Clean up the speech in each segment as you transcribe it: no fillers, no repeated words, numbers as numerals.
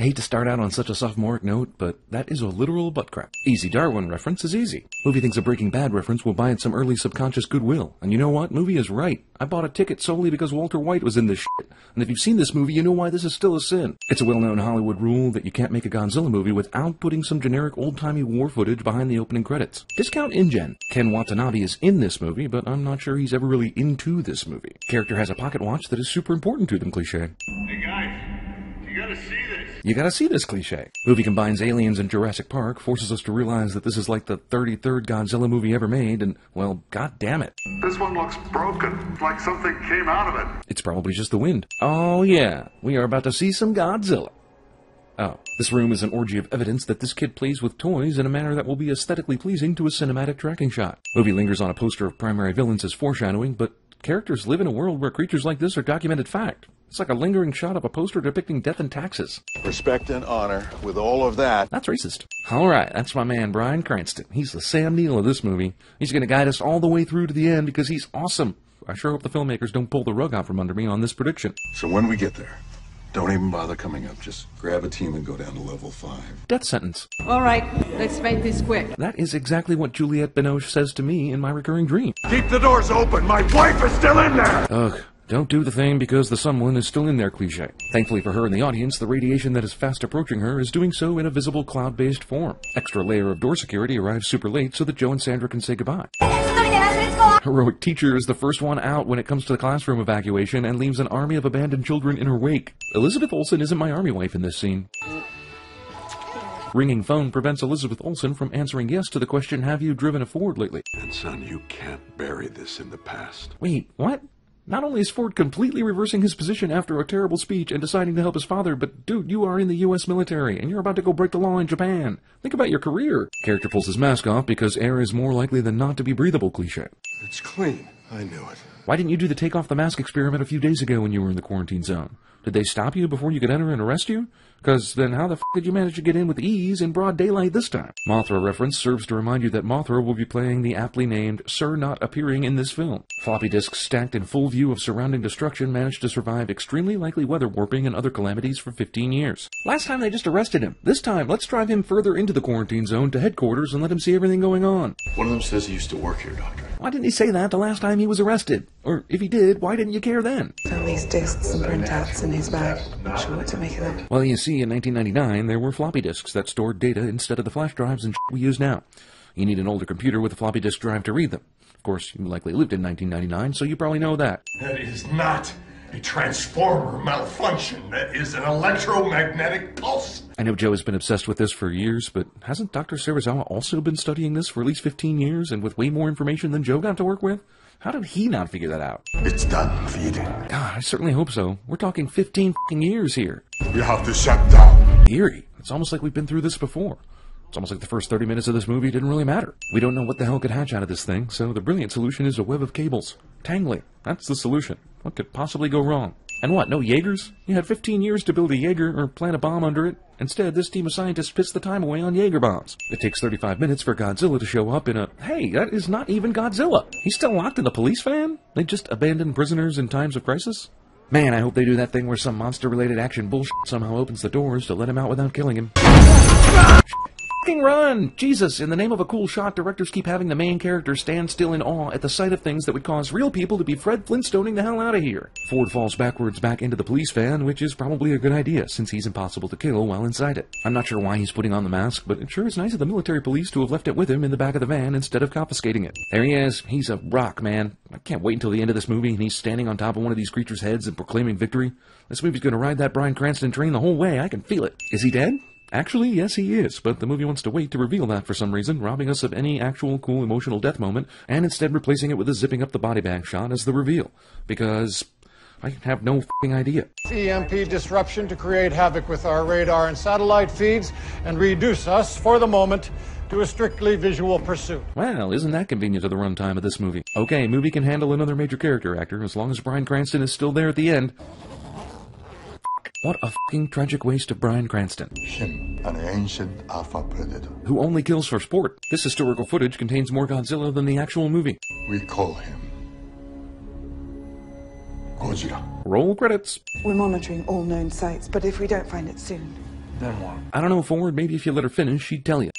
hate to start out on such a sophomoric note, but that is a literal butt crack. Easy Darwin reference is easy. Movie thinks a Breaking Bad reference will buy it some early subconscious goodwill. And you know what? Movie is right. I bought a ticket solely because Walter White was in this shit. And if you've seen this movie, you know why this is still a sin. It's a well-known Hollywood rule that you can't make a Godzilla movie without putting some generic old-timey war footage behind the opening credits. Discount InGen. Ken Watanabe is in this movie, but I'm not sure he's ever really into this movie. Character has a pocket watch that is super important to them, cliché. Hey guys, you gotta see this. You gotta see this, cliché. Movie combines aliens and Jurassic Park, forces us to realize that this is like the 33rd Godzilla movie ever made, and, well, god damn it. This one looks broken, like something came out of it. It's probably just the wind. Oh yeah, we are about to see some Godzilla. Oh, this room is an orgy of evidence that this kid plays with toys in a manner that will be aesthetically pleasing to a cinematic tracking shot. Movie lingers on a poster of primary villains as foreshadowing, but characters live in a world where creatures like this are documented fact. It's like a lingering shot of a poster depicting death and taxes. Respect and honor with all of that. That's racist. Alright, that's my man Bryan Cranston. He's the Sam Neill of this movie. He's going to guide us all the way through to the end because he's awesome. I sure hope the filmmakers don't pull the rug out from under me on this prediction. So when we get there, don't even bother coming up. Just grab a team and go down to level 5. Death sentence. All right, let's make this quick. That is exactly what Juliette Binoche says to me in my recurring dream. Keep the doors open, my wife is still in there! Ugh. Don't do the thing because the someone is still in there, cliché. Thankfully for her and the audience, the radiation that is fast approaching her is doing so in a visible cloud-based form. Extra layer of door security arrives super late so that Joe and Sandra can say goodbye. Heroic teacher is the first one out when it comes to the classroom evacuation and leaves an army of abandoned children in her wake. Elizabeth Olsen isn't my army wife in this scene. Ringing phone prevents Elizabeth Olsen from answering yes to the question, have you driven a Ford lately? And son, you can't bury this in the past. Wait, what? Not only is Ford completely reversing his position after a terrible speech and deciding to help his father, but dude, you are in the U.S. military, and you're about to go break the law in Japan. Think about your career. Character pulls his mask off because air is more likely than not to be breathable, cliché. It's clean. I knew it. Why didn't you do the take off the mask experiment a few days ago when you were in the quarantine zone? Did they stop you before you could enter and arrest you? Because then how the f*** did you manage to get in with ease in broad daylight this time? Mothra reference serves to remind you that Mothra will be playing the aptly named Sir not appearing in this film. Floppy disks stacked in full view of surrounding destruction managed to survive extremely likely weather warping and other calamities for 15 years. Last time they just arrested him. This time, let's drive him further into the quarantine zone to headquarters and let him see everything going on. One of them says he used to work here, Doctor. Why didn't he say that the last time he was arrested? Or if he did, why didn't you care then? Found these discs and printouts in his bag. Not sure what to make of them. Well, you see, in 1999, there were floppy disks that stored data instead of the flash drives and we use now. You need an older computer with a floppy disk drive to read them. Of course, you likely lived in 1999, so you probably know that. That is not a transformer malfunction. That is an electromagnetic pulse. I know Joe has been obsessed with this for years, but hasn't Dr. Serizawa also been studying this for at least 15 years and with way more information than Joe got to work with? How did he not figure that out? It's done, feeding. God, I certainly hope so. We're talking 15 years here. You have to shut down. Eerie. It's almost like we've been through this before. It's almost like the first 30 minutes of this movie didn't really matter. We don't know what the hell could hatch out of this thing, so the brilliant solution is a web of cables. Tangly. That's the solution. What could possibly go wrong? And what, no Jaegers? You had 15 years to build a Jaeger or plant a bomb under it. Instead, this team of scientists pits the time away on Jaeger bombs. It takes 35 minutes for Godzilla to show up in a, hey, that is not even Godzilla. He's still locked in the police van? They just abandon prisoners in times of crisis? Man, I hope they do that thing where some monster-related action bullshit somehow opens the doors to let him out without killing him. Fucking run! Jesus, in the name of a cool shot, directors keep having the main character stand still in awe at the sight of things that would cause real people to be Fred Flintstoning the hell out of here. Ford falls backwards back into the police van, which is probably a good idea, since he's impossible to kill while inside it. I'm not sure why he's putting on the mask, but it sure is nice of the military police to have left it with him in the back of the van instead of confiscating it. There he is. He's a rock, man. I can't wait until the end of this movie and he's standing on top of one of these creatures' heads and proclaiming victory. This movie's gonna ride that Bryan Cranston train the whole way. I can feel it. Is he dead? Actually, yes he is, but the movie wants to wait to reveal that for some reason, robbing us of any actual cool emotional death moment, and instead replacing it with a zipping up the body bag shot as the reveal. Because I have no f***ing idea. EMP disruption to create havoc with our radar and satellite feeds and reduce us, for the moment, to a strictly visual pursuit. Well, isn't that convenient to the runtime of this movie? Okay, movie can handle another major character actor, as long as Bryan Cranston is still there at the end. What a f***ing tragic waste of Bryan Cranston. Him, an ancient alpha predator. Who only kills for sport. This historical footage contains more Godzilla than the actual movie. We call him Godzilla. Roll credits. We're monitoring all known sites, but if we don't find it soon, Then what? I don't know, Ford, maybe if you let her finish, she'd tell you.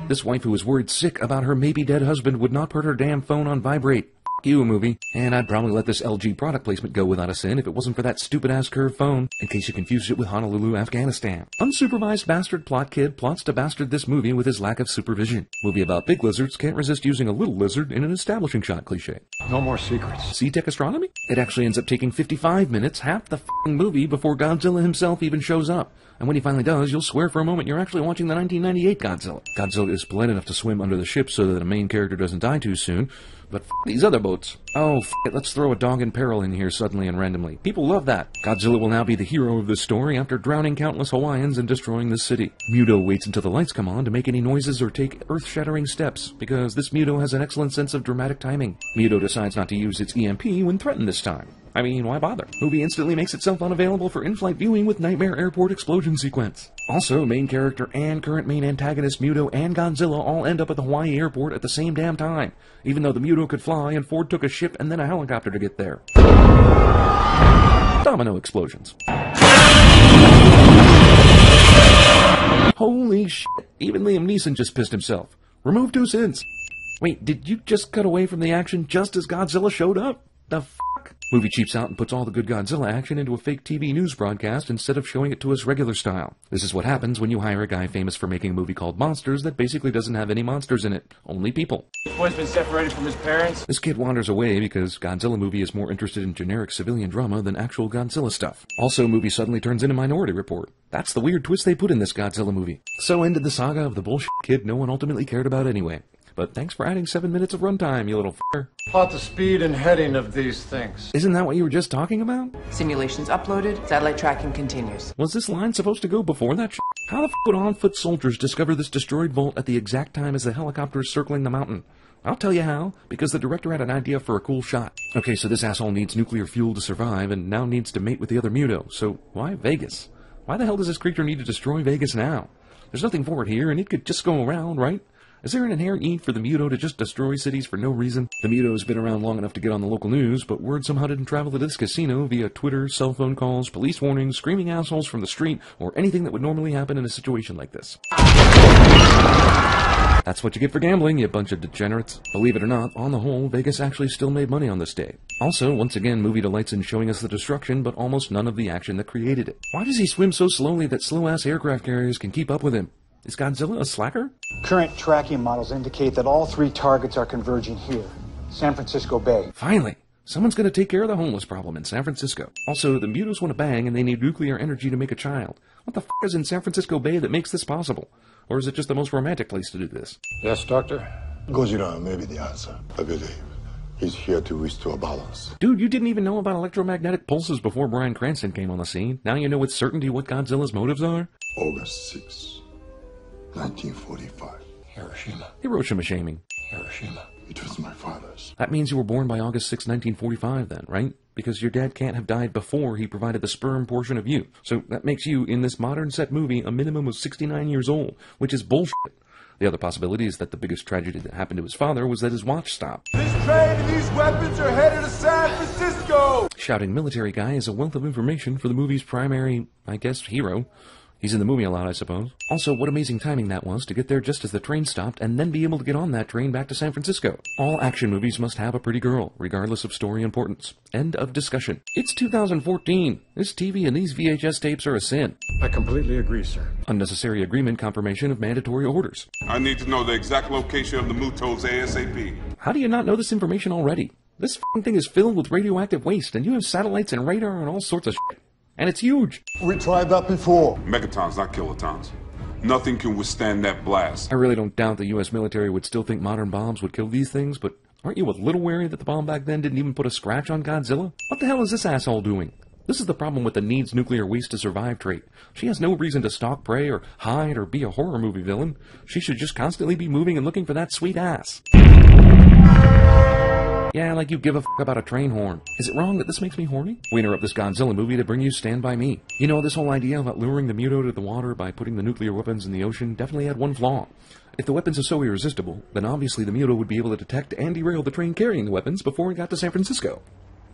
This wife who was worried sick about her maybe-dead husband would not put her damn phone on vibrate. F*** you, movie. And I'd probably let this LG product placement go without a sin if it wasn't for that stupid-ass curved phone, in case you confused it with Honolulu, Afghanistan. Unsupervised bastard plot kid plots to bastard this movie with his lack of supervision. Movie about big lizards can't resist using a little lizard in an establishing shot cliche. No more secrets. C-Tech astronomy? It actually ends up taking 55 minutes, half the f***ing movie, before Godzilla himself even shows up. And when he finally does, you'll swear for a moment you're actually watching the 1998 Godzilla. Godzilla is polite enough to swim under the ship so that the main character doesn't die too soon, but f*** these other boats. Oh, f*** it, let's throw a dog in peril in here suddenly and randomly. People love that. Godzilla will now be the hero of this story after drowning countless Hawaiians and destroying this city. Muto waits until the lights come on to make any noises or take earth-shattering steps, because this Muto has an excellent sense of dramatic timing. Muto decides not to use its EMP when threatened this time. I mean, why bother? Movie instantly makes itself unavailable for in-flight viewing with Nightmare Airport explosion sequence. Also, main character and current main antagonist Muto and Godzilla all end up at the Hawaii airport at the same damn time, even though the Muto could fly and Ford took a ship and then a helicopter to get there. Domino explosions. Holy shit, even Liam Neeson just pissed himself. Remove 2 cents. Wait, did you just cut away from the action just as Godzilla showed up? The fuck? Movie cheaps out and puts all the good Godzilla action into a fake TV news broadcast instead of showing it to us regular style. This is what happens when you hire a guy famous for making a movie called Monsters that basically doesn't have any monsters in it, only people. The boy's been separated from his parents. This kid wanders away because Godzilla movie is more interested in generic civilian drama than actual Godzilla stuff. Also, movie suddenly turns into Minority Report. That's the weird twist they put in this Godzilla movie. So ended the saga of the bullshit kid no one ultimately cared about anyway. But thanks for adding 7 minutes of runtime, you little f***er. Plot the speed and heading of these things. Isn't that what you were just talking about? Simulations uploaded. Satellite tracking continues. Was this line supposed to go before that shit? How the f*** would on-foot soldiers discover this destroyed vault at the exact time as the helicopter is circling the mountain? I'll tell you how, because the director had an idea for a cool shot. Okay, so this asshole needs nuclear fuel to survive and now needs to mate with the other Muto, so why Vegas? Why the hell does this creature need to destroy Vegas now? There's nothing for it here, and it could just go around, right? Is there an inherent need for the Muto to just destroy cities for no reason? The Muto has been around long enough to get on the local news, but word somehow didn't travel to this casino via Twitter, cell phone calls, police warnings, screaming assholes from the street, or anything that would normally happen in a situation like this. That's what you get for gambling, you bunch of degenerates. Believe it or not, on the whole, Vegas actually still made money on this day. Also, once again, movie delights in showing us the destruction, but almost none of the action that created it. Why does he swim so slowly that slow-ass aircraft carriers can keep up with him? Is Godzilla a slacker? Current tracking models indicate that all 3 targets are converging here, San Francisco Bay. Finally! Someone's gonna take care of the homeless problem in San Francisco. Also, the Mutos want to bang and they need nuclear energy to make a child. What the f*** is in San Francisco Bay that makes this possible? Or is it just the most romantic place to do this? Yes, Doctor? Godzilla may be the answer, I believe. He's here to restore balance. Dude, you didn't even know about electromagnetic pulses before Bryan Cranston came on the scene. Now you know with certainty what Godzilla's motives are? August 6, 1945. Hiroshima shaming. Hiroshima. It was my father's. That means you were born by August 6, 1945 then, right? Because your dad can't have died before he provided the sperm portion of you. So that makes you, in this modern set movie, a minimum of 69 years old, which is bullshit. The other possibility is that the biggest tragedy that happened to his father was that his watch stopped. This train and these weapons are headed to San Francisco! Shouting military guy is a wealth of information for the movie's primary, I guess, hero. He's in the movie a lot, I suppose. Also, what amazing timing that was to get there just as the train stopped and then be able to get on that train back to San Francisco. All action movies must have a pretty girl, regardless of story importance. End of discussion. It's 2014. This TV and these VHS tapes are a sin. I completely agree, sir. Unnecessary agreement confirmation of mandatory orders. I need to know the exact location of the Mutos ASAP. How do you not know this information already? This f***ing thing is filled with radioactive waste, and you have satellites and radar and all sorts of shit. And it's huge. We tried that before. Megatons, not kilotons. Nothing can withstand that blast. I really don't doubt the U.S. military would still think modern bombs would kill these things, but aren't you a little wary that the bomb back then didn't even put a scratch on Godzilla? What the hell is this asshole doing? This is the problem with the needs nuclear waste to survive trait. She has no reason to stalk prey or hide or be a horror movie villain. She should just constantly be moving and looking for that sweet ass. Yeah, like you give a f*** about a train horn. Is it wrong that this makes me horny? We interrupt this Godzilla movie to bring you Stand By Me. You know, this whole idea about luring the Muto to the water by putting the nuclear weapons in the ocean definitely had one flaw. If the weapons are so irresistible, then obviously the Muto would be able to detect and derail the train carrying the weapons before it got to San Francisco.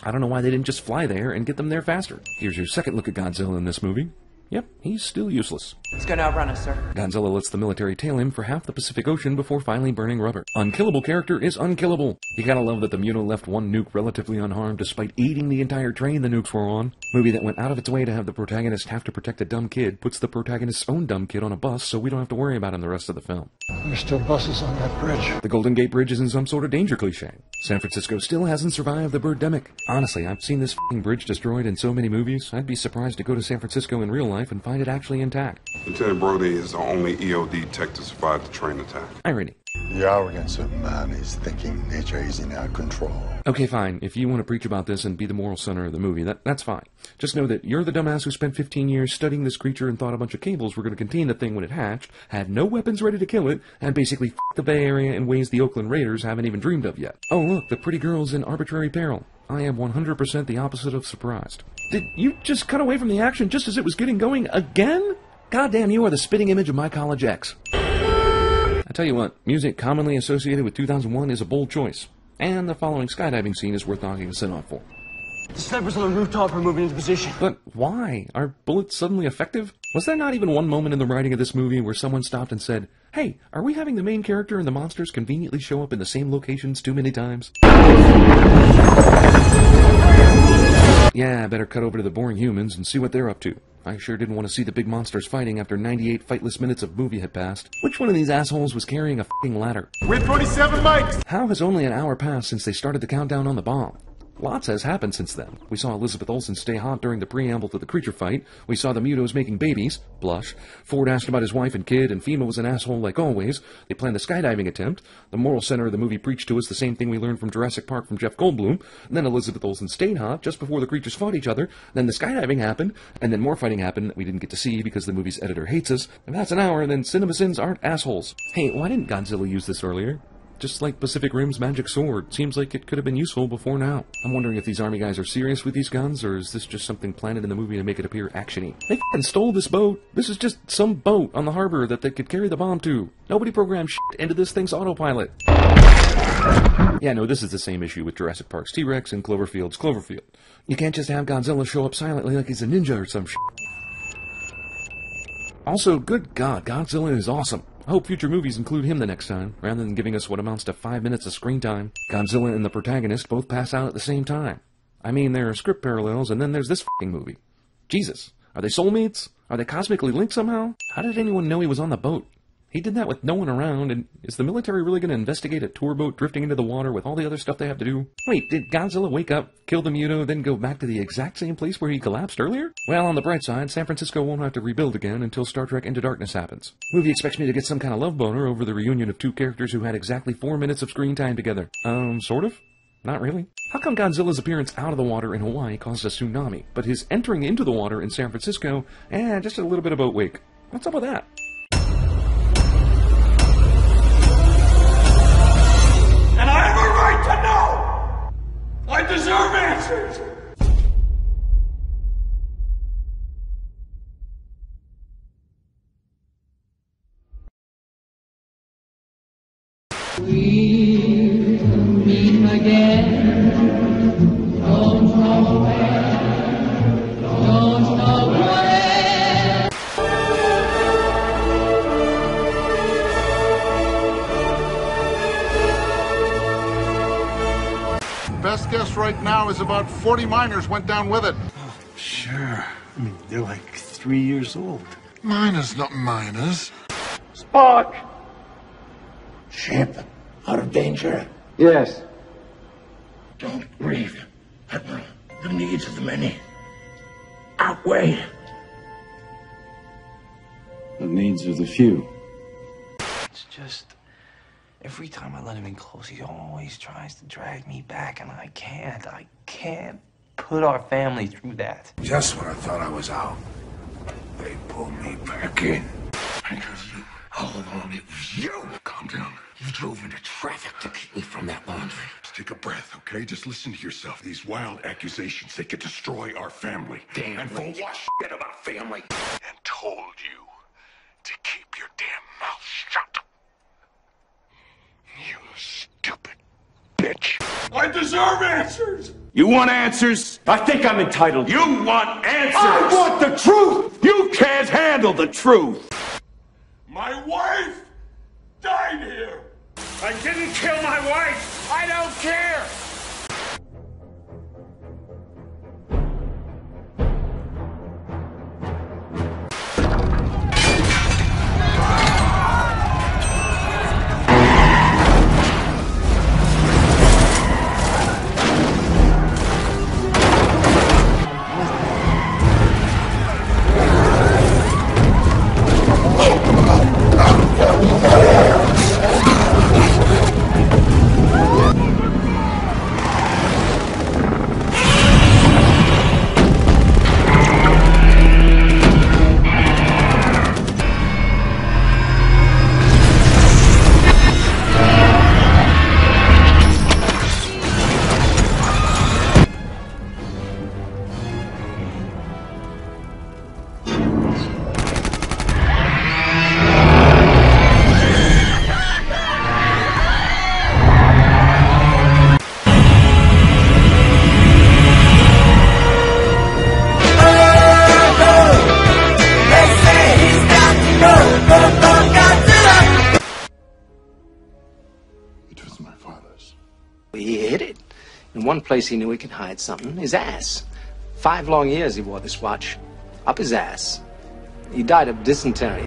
I don't know why they didn't just fly there and get them there faster. Here's your second look at Godzilla in this movie. Yep, he's still useless. It's going to outrun us, sir. Godzilla lets the military tail him for half the Pacific Ocean before finally burning rubber. Unkillable character is unkillable. You gotta love that the Muto left one nuke relatively unharmed despite eating the entire train the nukes were on. Movie that went out of its way to have the protagonist have to protect a dumb kid puts the protagonist's own dumb kid on a bus so we don't have to worry about him the rest of the film. There's still buses on that bridge. The Golden Gate Bridge is in some sort of danger cliche. San Francisco still hasn't survived the birdemic. Honestly, I've seen this f***ing bridge destroyed in so many movies, I'd be surprised to go to San Francisco in real life and find it actually intact. Lieutenant Brody is the only EOD tech to survive the train attack. Irony. The arrogance of man is thinking nature is in our control. Okay, fine. If you want to preach about this and be the moral center of the movie, that's fine. Just know that you're the dumbass who spent 15 years studying this creature and thought a bunch of cables were going to contain the thing when it hatched, had no weapons ready to kill it, and basically f***ed the Bay Area in ways the Oakland Raiders haven't even dreamed of yet. Oh look, the pretty girl's in arbitrary peril. I am 100% the opposite of surprised. Did you just cut away from the action just as it was getting going again? Goddamn, you are the spitting image of my college ex. I tell you what, music commonly associated with 2001 is a bold choice. And the following skydiving scene is worth knocking a cent off for. The snipers on the rooftop are moving into position. But why? Are bullets suddenly effective? Was there not even one moment in the writing of this movie where someone stopped and said, hey, are we having the main character and the monsters conveniently show up in the same locations too many times? Yeah, better cut over to the boring humans and see what they're up to. I sure didn't want to see the big monsters fighting after 98 fightless minutes of movie had passed. Which one of these assholes was carrying a f***ing ladder? We're 27 mics! How has only an hour passed since they started the countdown on the bomb? Lots has happened since then. We saw Elizabeth Olsen stay hot during the preamble to the creature fight. We saw the Mutos making babies. Blush. Ford asked about his wife and kid, and FEMA was an asshole like always. They planned the skydiving attempt. The moral center of the movie preached to us the same thing we learned from Jurassic Park from Jeff Goldblum. And then Elizabeth Olsen stayed hot just before the creatures fought each other. Then the skydiving happened, and then more fighting happened that we didn't get to see because the movie's editor hates us. If that's an hour, then CinemaSins aren't assholes. Hey, why didn't Godzilla use this earlier? Just like Pacific Rim's magic sword. Seems like it could have been useful before now. I'm wondering if these army guys are serious with these guns, or is this just something planted in the movie to make it appear actiony? They f***ing stole this boat. This is just some boat on the harbor that they could carry the bomb to. Nobody programmed shit into this thing's autopilot. Yeah, no, this is the same issue with Jurassic Park's T-Rex and Cloverfield's Cloverfield. You can't just have Godzilla show up silently like he's a ninja or some shit. Also, good God, Godzilla is awesome. I hope future movies include him the next time, rather than giving us what amounts to 5 minutes of screen time. Godzilla and the protagonist both pass out at the same time. I mean, there are script parallels, and then there's this f***ing movie. Jesus, are they soulmates? Are they cosmically linked somehow? How did anyone know he was on the boat? He did that with no one around, and is the military really going to investigate a tour boat drifting into the water with all the other stuff they have to do? Wait, did Godzilla wake up, kill the Muto, then go back to the exact same place where he collapsed earlier? Well, on the bright side, San Francisco won't have to rebuild again until Star Trek Into Darkness happens. Movie expects me to get some kind of love boner over the reunion of two characters who had exactly 4 minutes of screen time together. Sort of? Not really. How come Godzilla's appearance out of the water in Hawaii caused a tsunami, but his entering into the water in San Francisco, just a little bit of boat wake? What's up with that? And I have a right to know! I deserve answers! We'll meet again. Don't know where. Don't know where. Best guess right now is about 40 miners went down with it. Oh, sure. I mean, they're like 3 years old. Miners, not miners. Spark! Ship out of danger? Yes. Don't grieve, Admiral. The needs of the many outweigh The needs of the few. It's just every time I let him in close, he always tries to drag me back, and I can't put our family through that. Just when I thought I was out, they pulled me back in. Because you, all along, it was you. Calm down. You drove into traffic to keep me from that laundry. Just take a breath, okay? Just listen to yourself. These wild accusations, they could destroy our family. Damn. And for what shit about family? And told you to keep your damn mouth shut. You stupid bitch. I deserve answers! You want answers? I think I'm entitled. You want answers! I want the truth! You can't handle the truth. My wife died here. I didn't kill my wife. I don't care. It was my father's. He hid it. In one place he knew he could hide something. His ass. 5 long years he wore this watch. Up his ass. He died of dysentery.